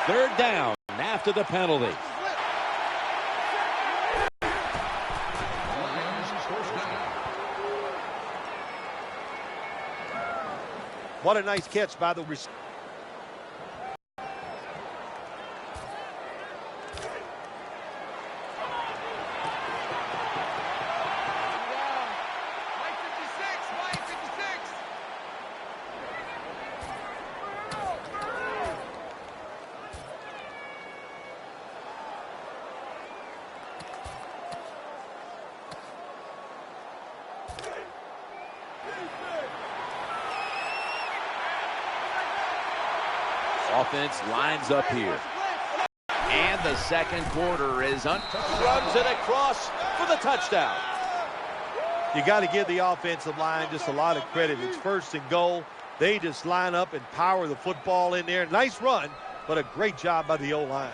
Third down after the penalty. What a nice catch by the receiver. Offense lines up here. And the second quarter is runs it across for the touchdown. You got to give the offensive line just a lot of credit. It's first and goal. They just line up and power the football in there. Nice run, but a great job by the O-line.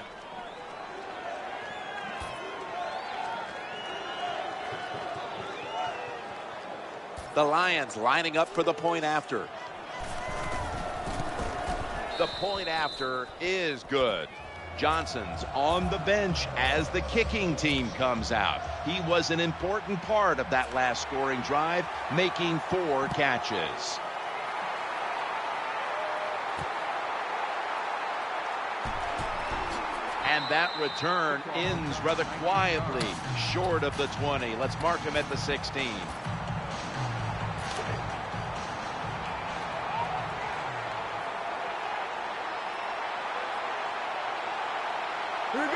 The Lions lining up for the point after. The point after is good. Johnson's on the bench as the kicking team comes out. He was an important part of that last scoring drive, making 4 catches. And that return ends rather quietly, short of the 20. Let's mark him at the 16.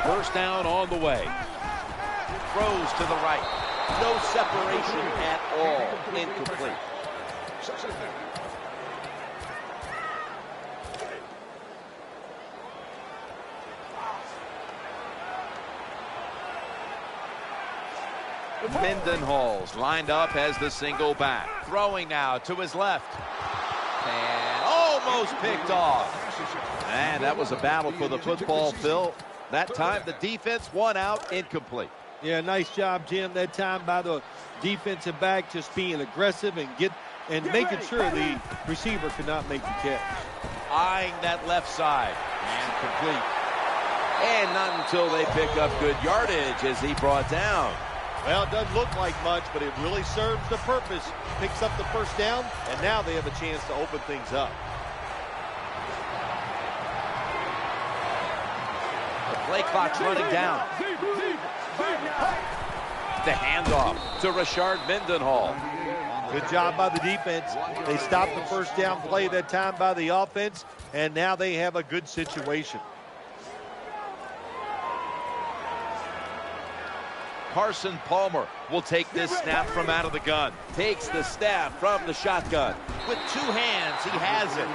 First down on the way. Throws to the right. No separation at all. Incomplete. Mendenhall's lined up as the single back. Throwing now to his left. And almost picked off. And that was a battle for the football, Phil. That time the defense won out, incomplete. Yeah, nice job, Jim, that time by the defensive back, just being aggressive and making sure the receiver could not make the catch. Eyeing that left side. And complete. And not until they pick up good yardage as he brought down. Well, it doesn't look like much, but it really serves the purpose. Picks up the first down, and now they have a chance to open things up. Play clock's running down. The handoff to Rashard Mendenhall. Good job by the defense. They stopped the first down play that time by the offense, and now they have a good situation. Carson Palmer will take this snap from out of the gun. Takes the snap from the shotgun. With 2 hands, he has it.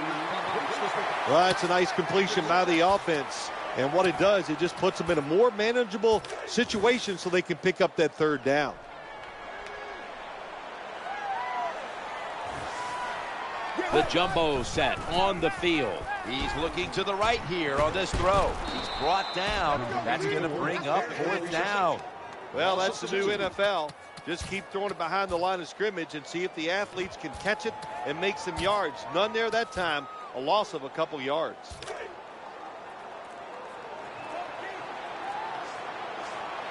Well, that's a nice completion by the offense. And what it does, it just puts them in a more manageable situation so they can pick up that third down. The jumbo set on the field. He's looking to the right here on this throw. He's brought down. That's going to bring up 4th down. Well, that's the new NFL. Just keep throwing it behind the line of scrimmage and see if the athletes can catch it and make some yards. None there that time. A loss of a couple yards.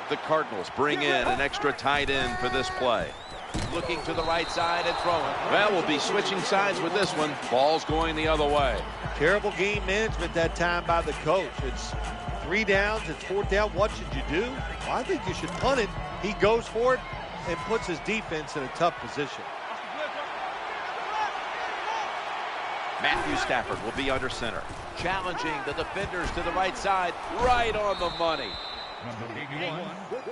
The Cardinals bring in an extra tight end for this play. Looking to the right side and throwing. Well, we'll be switching sides with this one. Ball's going the other way. Terrible game management that time by the coach. It's 3 downs, it's 4th down. What should you do? Well, I think you should punt it. He goes for it and puts his defense in a tough position. Matthew Stafford will be under center. Challenging the defenders to the right side. Right on the money.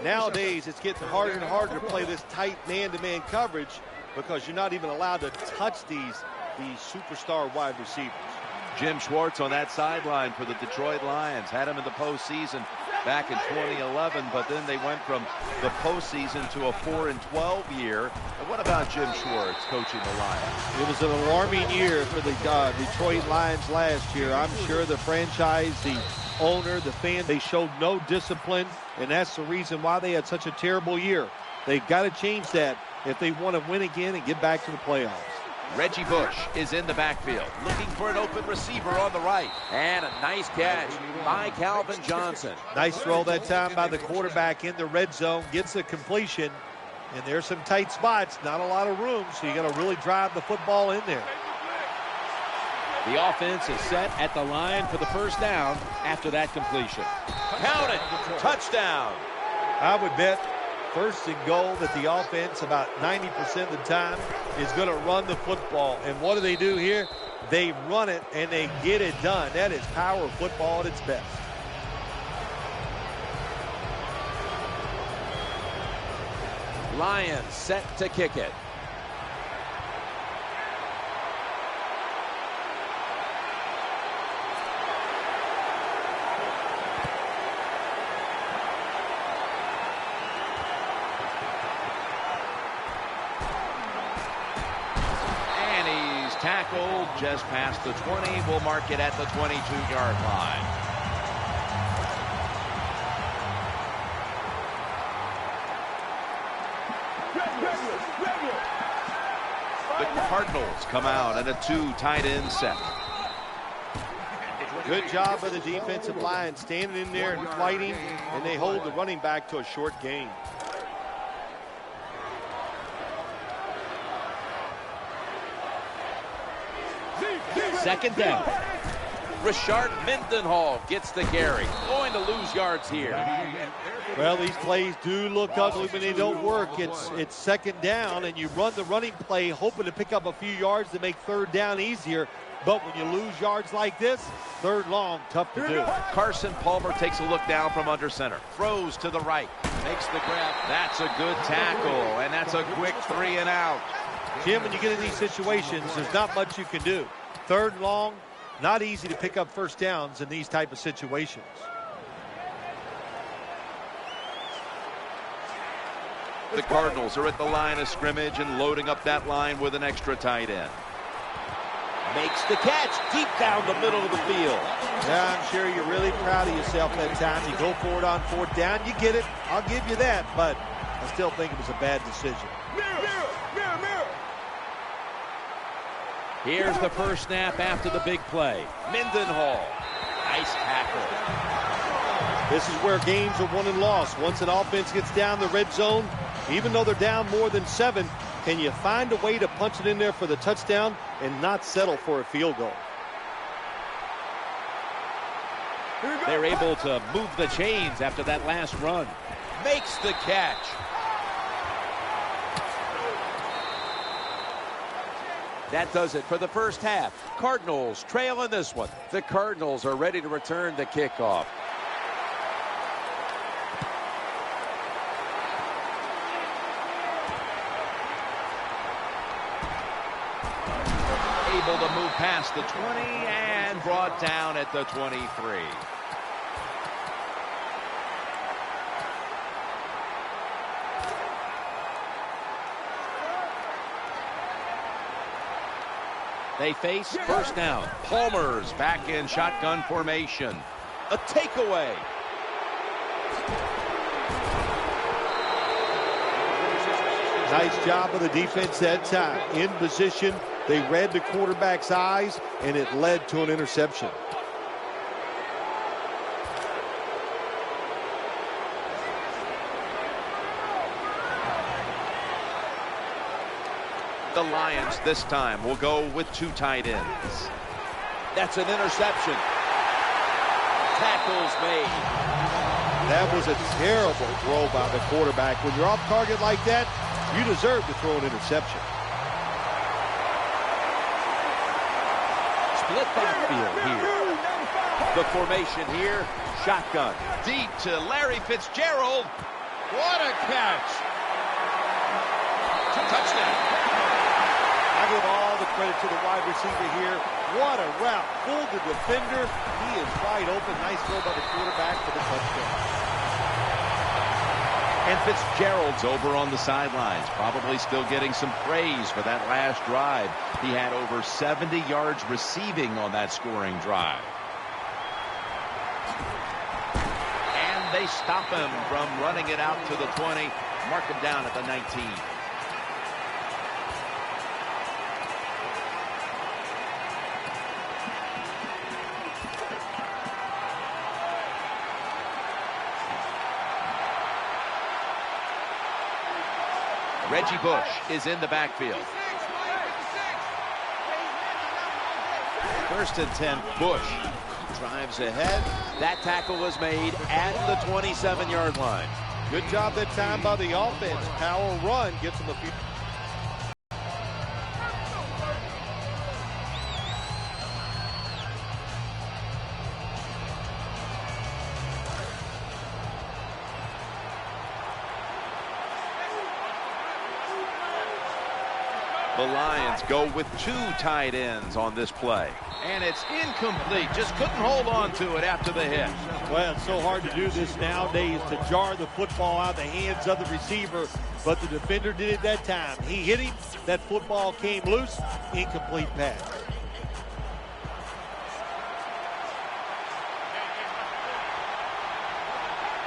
Nowadays, it's getting harder and harder to play this tight man-to-man coverage because you're not even allowed to touch these superstar wide receivers. Jim Schwartz on that sideline for the Detroit Lions. Had him in the postseason back in 2011, but then they went from the postseason to a 4-12 year. And what about Jim Schwartz coaching the Lions? It was an alarming year for the Detroit Lions last year. I'm sure the franchise, the owner, the fans, they showed no discipline, and that's the reason why they had such a terrible year. They've got to change that if they want to win again and get back to the playoffs. Reggie Bush is in the backfield, looking for an open receiver on the right. And a nice catch by Calvin Johnson. Nice throw that time by the quarterback in the red zone. Gets a completion. And there's some tight spots, not a lot of room, so you got to really drive the football in there. The offense is set at the line for the first down after that completion. Count it. Touchdown. I would bet first and goal that the offense about 90% of the time is going to run the football. And what do here? They run it and they get it done. That is power football at its best. Lions set to kick it. Tackled just past the 20. We'll mark it at the 22-yard line. The Cardinals come out in a 2 tight end set. Good job by the defensive line standing in there and fighting, and they hold the running back to a short gain. Second down. Rashard Mendenhall gets the carry. Going to lose yards here. Well, these plays do look ugly when they don't work. It's second down, and you run the running play hoping to pick up a few yards to make third down easier. But when you lose yards like this, third long, tough to do. Carson Palmer takes a look down from under center. Throws to the right. Makes the grab. That's a good tackle, and that's a quick 3 and out. Jim, when you get in these situations, there's not much you can do. Third and long, not easy to pick up first downs in these type of situations. The Cardinals are at the line of scrimmage and loading up that line with an extra tight end. Makes the catch deep down the middle of the field. Yeah, I'm sure you're really proud of yourself that time. You go for it on fourth down. You get it. I'll give you that, but I still think it was a bad decision. Here's the first snap after the big play. Mendenhall. Nice tackle. This is where games are won and lost. Once an offense gets down the red zone, even though they're down more than 7, can you find a way to punch it in there for the touchdown and not settle for a field goal? They're able to move the chains after that last run. Makes the catch. That does it for the first half. Cardinals trail in this one. The Cardinals are ready to return the kickoff. Able to move past the 20 and brought down at the 23. They face first down. Palmer's back in shotgun formation. A takeaway. Nice job of the defense that time. In position, they read the quarterback's eyes, and it led to an interception. The Lions this time will go with 2 tight ends. That's an interception. Tackles made. That was a terrible throw by the quarterback. When you're off target like that, you deserve to throw an interception. Split backfield here. The formation here, shotgun. Deep to Larry Fitzgerald. What a catch. Touchdown. I give all the credit to the wide receiver here. What a route. Fooled the defender. He is wide open. Nice throw by the quarterback for the touchdown. And Fitzgerald's over on the sidelines, probably still getting some praise for that last drive. He had over 70 yards receiving on that scoring drive. And they stop him from running it out to the 20, mark him down at the 19. Reggie Bush is in the backfield. 1st and 10, Bush drives ahead. That tackle was made at the 27-yard line. Good job that time by the offense. Power run gets them a few. The Lions go with 2 tight ends on this play. And it's incomplete. Just couldn't hold on to it after the hit. Well, it's so hard to do this nowadays, to jar the football out of the hands of the receiver, but the defender did it that time. He hit him. That football came loose. Incomplete pass.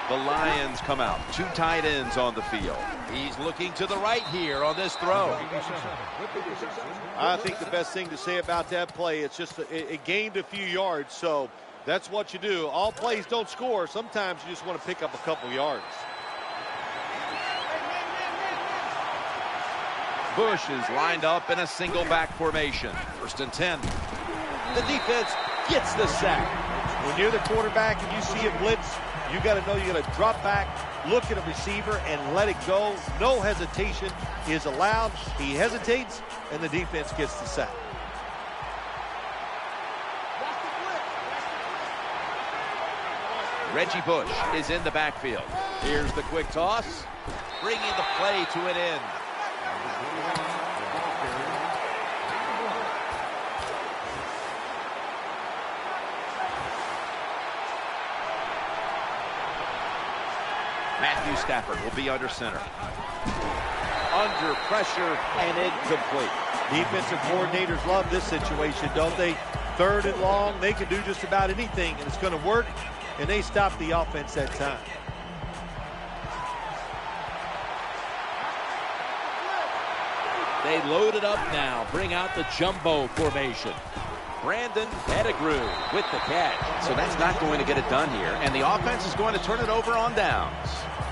The Lions come out. 2 tight ends on the field. He's looking to the right here on this throw. I think the best thing to say about that play, it's just it gained a few yards, so that's what you do. All plays don't score. Sometimes you just want to pick up a couple yards. Bush is lined up in a single back formation. 1st and 10. The defense gets the sack. When you're the quarterback and you see a blitz, you got to know you got to drop back, look at a receiver, and let it go. No hesitation is allowed. He hesitates, and the defense gets the sack. Reggie Bush is in the backfield. Here's the quick toss, bringing the play to an end. Matthew Stafford will be under center. Under pressure and incomplete. Defensive coordinators love this situation, don't they? 3rd and long, they can do just about anything, and it's going to work, and they stop the offense that time. They load it up now, bring out the jumbo formation. Brandon Pettigrew with the catch. So that's not going to get it done here, and the offense is going to turn it over on downs.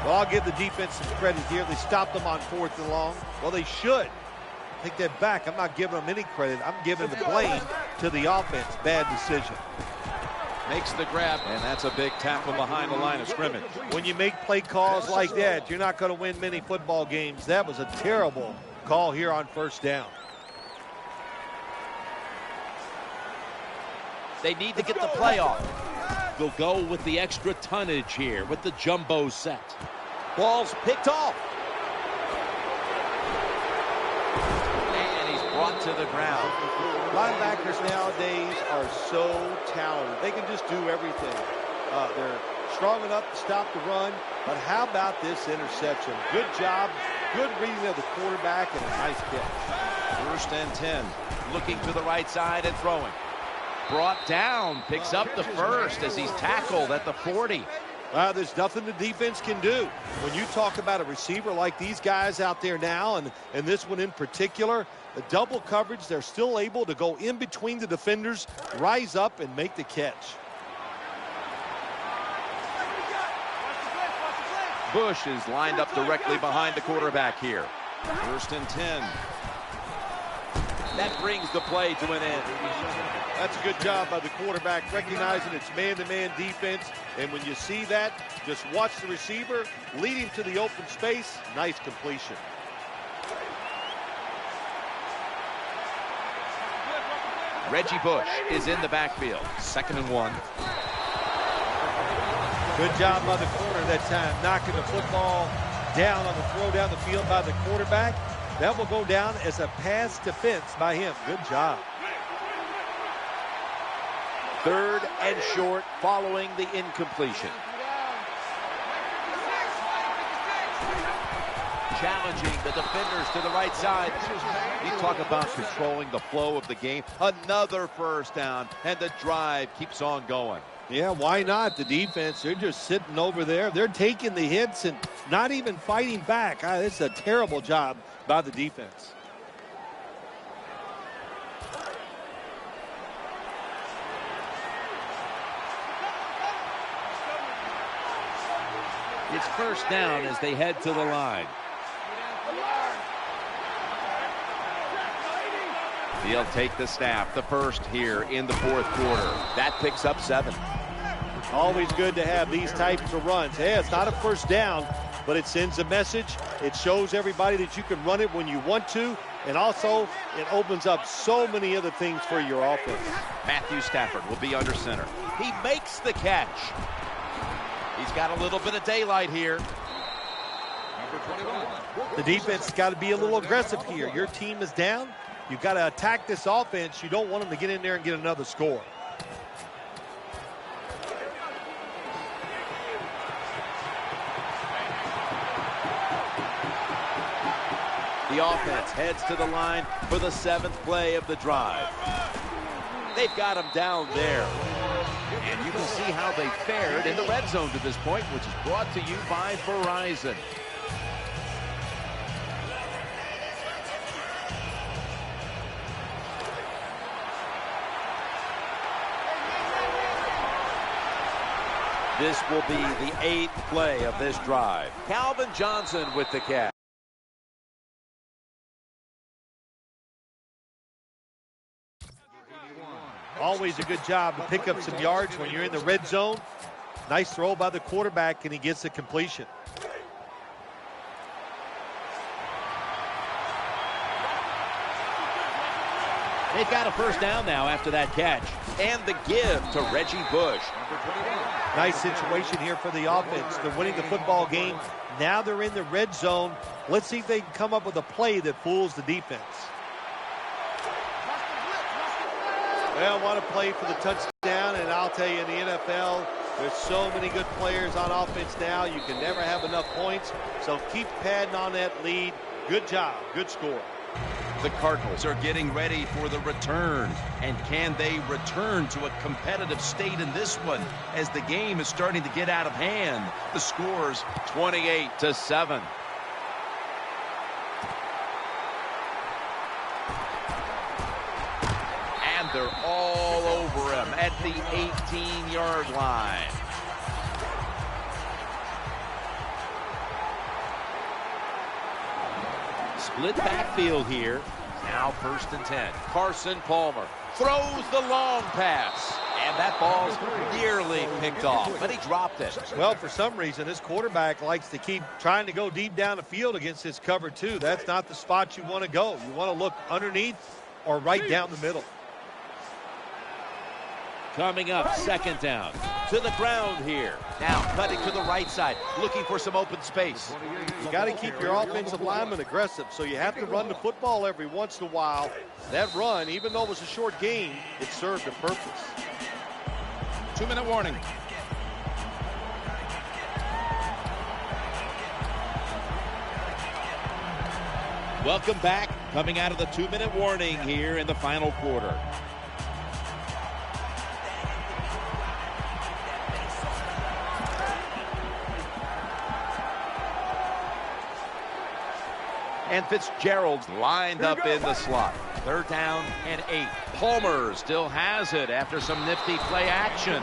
Well, I'll give the defense some credit here. They stopped them on 4th and long. Well, they should. Take that back. I'm not giving them any credit. I'm giving the blame to the offense. Bad decision. Makes the grab, and that's a big tackle behind the line of scrimmage. When you make play calls like that, you're not going to win many football games. That was a terrible call here on 1st down. They need to get the play off. They'll go with the extra tonnage here with the jumbo set. Ball's picked off. And he's brought to the ground. Linebackers nowadays are so talented. They can just do everything. They're strong enough to stop the run, but how about this interception? Good job, good reading of the quarterback, and a nice catch. 1st and 10. Looking to the right side and throwing. Brought down, picks up the first as he's tackled at the 40. There's nothing the defense can do. When you talk about a receiver like these guys out there now, and this one in particular, the double coverage, they're still able to go in between the defenders, rise up, and make the catch. Bush is lined up directly behind the quarterback here. 1st and 10. That brings the play to an end. That's a good job by the quarterback, recognizing it's man-to-man defense. And when you see that, just watch the receiver, lead him to the open space. Nice completion. Reggie Bush is in the backfield. 2nd and 1. Good job by the corner that time, knocking the football down on the throw down the field by the quarterback. That will go down as a pass defense by him. Good job. 3rd and short following the incompletion. Challenging the defenders to the right side. You talk about controlling the flow of the game. Another 1st down, and the drive keeps on going. Yeah, why not? The defense, they're just sitting over there. They're taking the hits and not even fighting back. This is a terrible job by the defense. It's 1st down as they head to the line. He'll take the snap, the first here in the fourth quarter. That picks up 7. Always good to have these types of runs. Hey, it's not a first down, but it sends a message. It shows everybody that you can run it when you want to, and also it opens up so many other things for your offense. Matthew Stafford will be under center. He makes the catch. He's got a little bit of daylight here. The defense has got to be a little aggressive here. Your team is down. You've got to attack this offense. You don't want them to get in there and get another score. The offense heads to the line for the 7th play of the drive. They've got him down there. And you can see how they fared in the red zone to this point, which is brought to you by Verizon. This will be the 8th play of this drive. Calvin Johnson with the catch. Always a good job to pick up some yards when you're in the red zone. Nice throw by the quarterback, and he gets the completion. They've got a first down now after that catch. And the give to Reggie Bush. Nice situation here for the offense. They're winning the football game. Now they're in the red zone. Let's see if they can come up with a play that fools the defense. Well, what a play for the touchdown, and I'll tell you, in the NFL, there's so many good players on offense now. You can never have enough points, so keep padding on that lead. Good job. Good score. The Cardinals are getting ready for the return. And can they return to a competitive state in this one as the game is starting to get out of hand? The score's 28-7. And they're all over him at the 18-yard line. Split backfield here. Now 1st and 10. Carson Palmer throws the long pass. And that ball's nearly picked off, but he dropped it. Well, for some reason, this quarterback likes to keep trying to go deep down the field against his cover two. That's not the spot you want to go. You want to look underneath or right down the middle. Coming up, 2nd down. To the ground here. Now cutting to the right side, looking for some open space. You got to keep your offensive lineman aggressive, so you have to run the football every once in a while. That run, even though it was a short game, it served a purpose. 2-minute warning. Welcome back. Coming out of the 2-minute warning here in the final quarter. And Fitzgerald's lined up in the slot. 3rd down and 8. Palmer still has it after some nifty play action.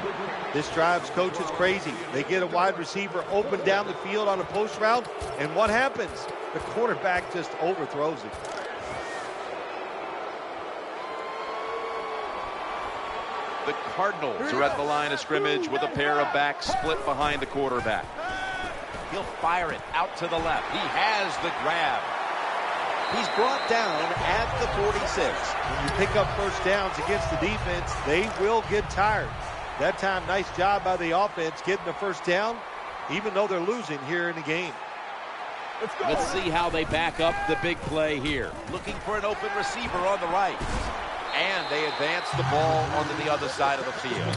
This drives coaches crazy. They get a wide receiver open down the field on a post route, and what happens? The quarterback just overthrows it. The Cardinals are at the line of scrimmage with a pair of backs split behind the quarterback. He'll fire it out to the left. He has the grab. He's brought down at the 46. When you pick up first downs against the defense, they will get tired. That time, nice job by the offense getting the first down, even though they're losing here in the game. Let's see how they back up the big play here. Looking for an open receiver on the right. And they advance the ball onto the other side of the field.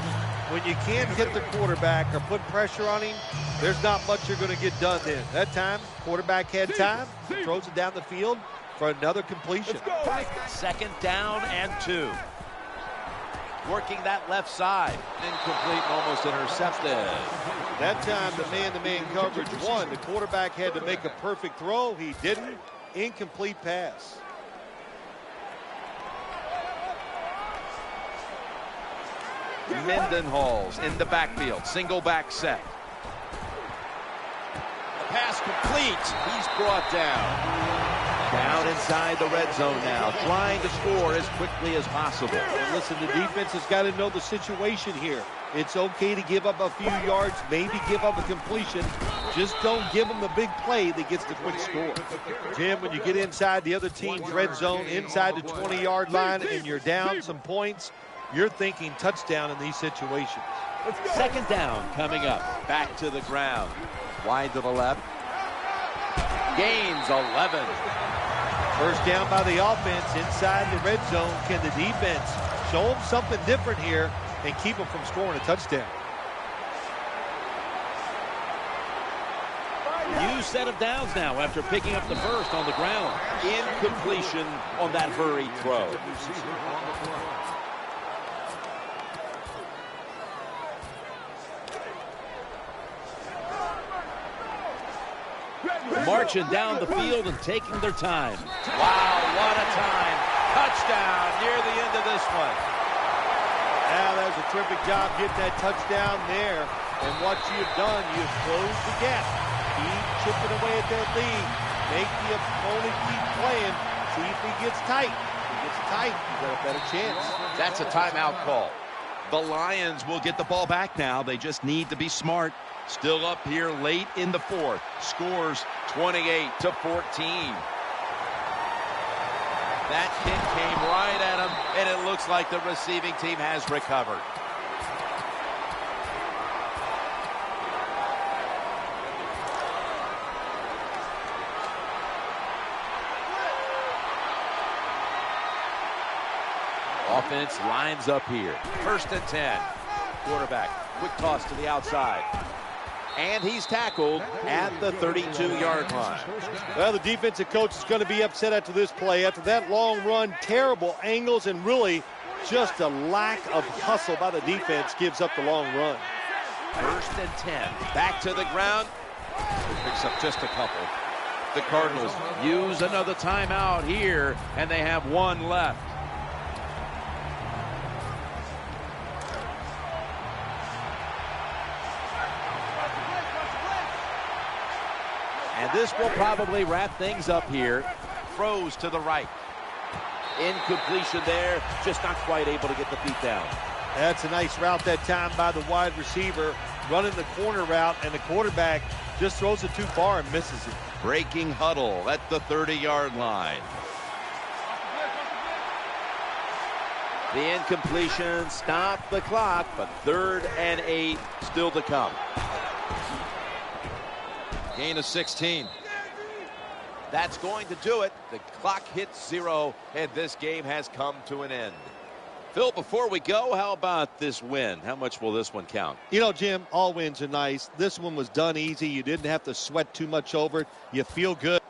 When you can't hit the quarterback or put pressure on him, there's not much you're going to get done then. That time, quarterback had time, throws it down the field for another completion. 2nd down and 2. Working that left side. Incomplete and almost intercepted. That time, the man-to-man coverage won. The quarterback had to make a perfect throw. He didn't. Incomplete pass. Mendenhall's in the backfield. Single back set. The pass complete. He's brought down. Down inside the red zone now, trying to score as quickly as possible. And listen, the defense has got to know the situation here. It's okay to give up a few yards, maybe give up a completion. Just don't give them the big play that gets the quick score. Jim, when you get inside the other team's red zone, inside the 20-yard line, and you're down some points, you're thinking touchdown in these situations. Second down coming up. Back to the ground. Wide to the left. Gains 11. First down by the offense inside the red zone. Can the defense show them something different here and keep them from scoring a touchdown? New set of downs now after picking up the first on the ground. Incompletion on that hurried throw. Marching down the field and taking their time. Wow, what a time. Touchdown near the end of this one. Now, that was a terrific job getting that touchdown there. And what you've done, you've closed the gap. Keep chipping away at that lead. Make the opponent keep playing. See if he gets tight. If he gets tight, you've got a better chance. That's a timeout call. The Lions will get the ball back now. They just need to be smart. Still up here late in the fourth. Scores 28-14. That kick came right at him, and it looks like the receiving team has recovered. Offense lines up here. 1st and 10. Quarterback, quick toss to the outside. And he's tackled at the 32-yard line. Well, the defensive coach is going to be upset after this play. After that long run, terrible angles, and really just a lack of hustle by the defense gives up the long run. 1st and 10. Back to the ground. Picks up just a couple. The Cardinals use another timeout here, and they have one left. And this will probably wrap things up here. Throws to the right. Incompletion there. Just not quite able to get the feet down. That's a nice route that time by the wide receiver. Running the corner route, and the quarterback just throws it too far and misses it. Breaking huddle at the 30-yard line. The incompletion stopped the clock, but 3rd and 8 still to come. Gain of 16. That's going to do it. The clock hits 0, and this game has come to an end. Phil, before we go, how about this win? How much will this one count? You know, Jim, all wins are nice. This one was done easy. You didn't have to sweat too much over it. You feel good.